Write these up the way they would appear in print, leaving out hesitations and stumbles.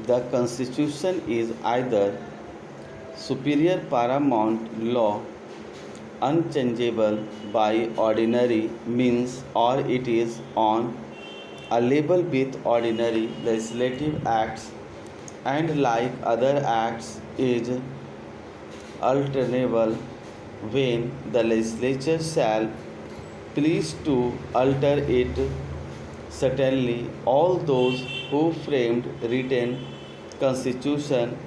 The Constitution is either superior paramount law, unchangeable by ordinary means, or it is on a level with ordinary legislative acts, and like other acts is alternable when the legislature shall please to alter it. Certainly, all those who framed written constitution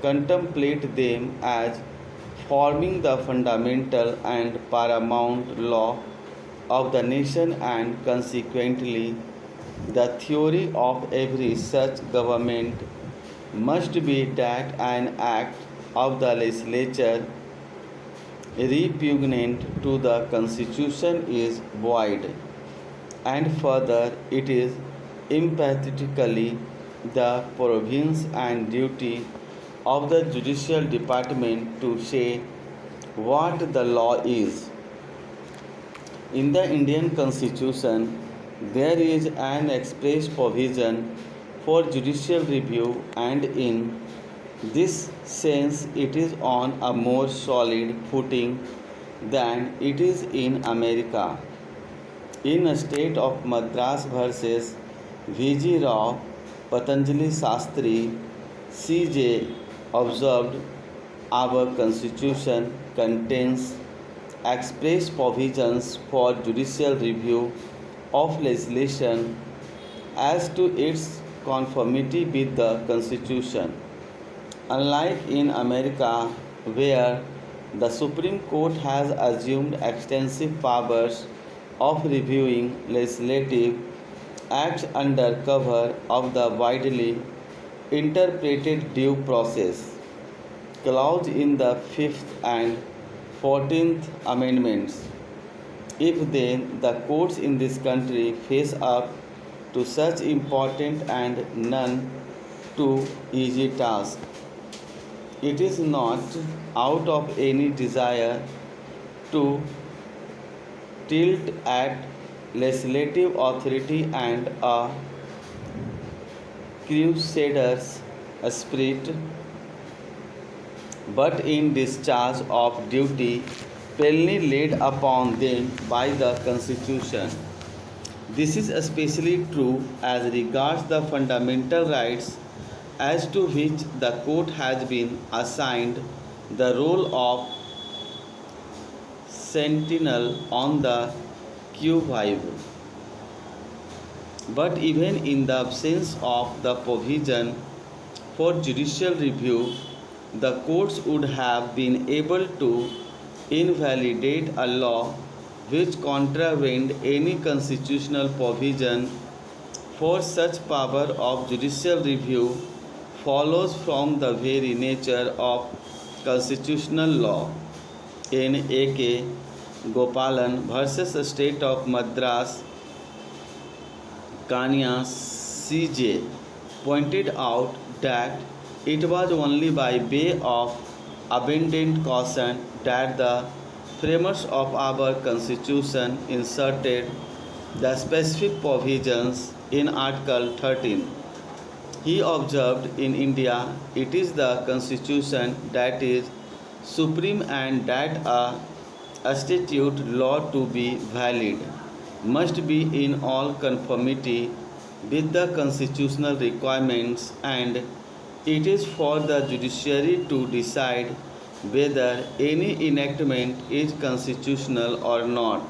contemplate them as forming the fundamental and paramount law of the nation, and consequently the theory of every such government must be that an act of the legislature repugnant to the constitution is void, and further it is emphatically the province and duty of the judicial department to say what the law is. In the Indian Constitution, there is an express provision for judicial review, and in this sense, it is on a more solid footing than it is in America. In a state of Madras versus V.G. Rao, Patanjali Sastri, C.J. observed, our constitution contains express provisions for judicial review of legislation as to its conformity with the constitution. Unlike in America, where the Supreme Court has assumed extensive powers of reviewing legislative acts under cover of the widely interpreted due process clause in the 5th and 14th Amendments. If then the courts in this country face up to such important and none too easy task, it is not out of any desire to tilt at legislative authority and a crusader's spirit, but in discharge of duty plainly laid upon them by the Constitution. This is especially true as regards the fundamental rights as to which the court has been assigned the role of sentinel on the qui vive. But even in the absence of the provision for judicial review, the courts would have been able to invalidate a law which contravened any constitutional provision, for such power of judicial review follows from the very nature of constitutional law. In A.K. Gopalan versus State of Madras, Kania C.J. pointed out that it was only by way of abundant caution that the framers of our Constitution inserted the specific provisions in Article 13. He observed, in India, it is the Constitution that is supreme, and that a statute law to be valid must be in all conformity with the constitutional requirements, and it is for the judiciary to decide whether any enactment is constitutional or not.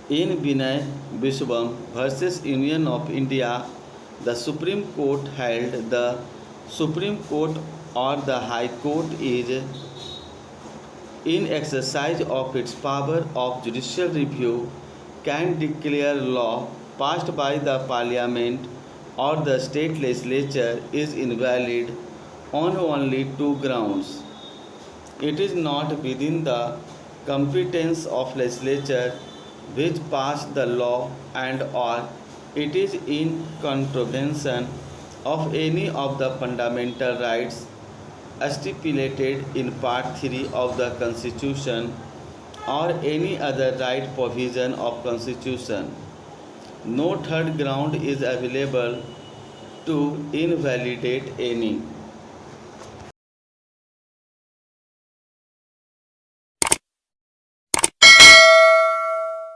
In Vinay Biswam versus Union of India, the Supreme Court held the Supreme Court or the High Court is in exercise of its power of judicial review can declare law passed by the Parliament or the state legislature is invalid on only two grounds. It is not within the competence of legislature which passed the law, and or it is in contravention of any of the fundamental rights stipulated in Part 3 of the Constitution or any other right provision of Constitution. No third ground is available to invalidate any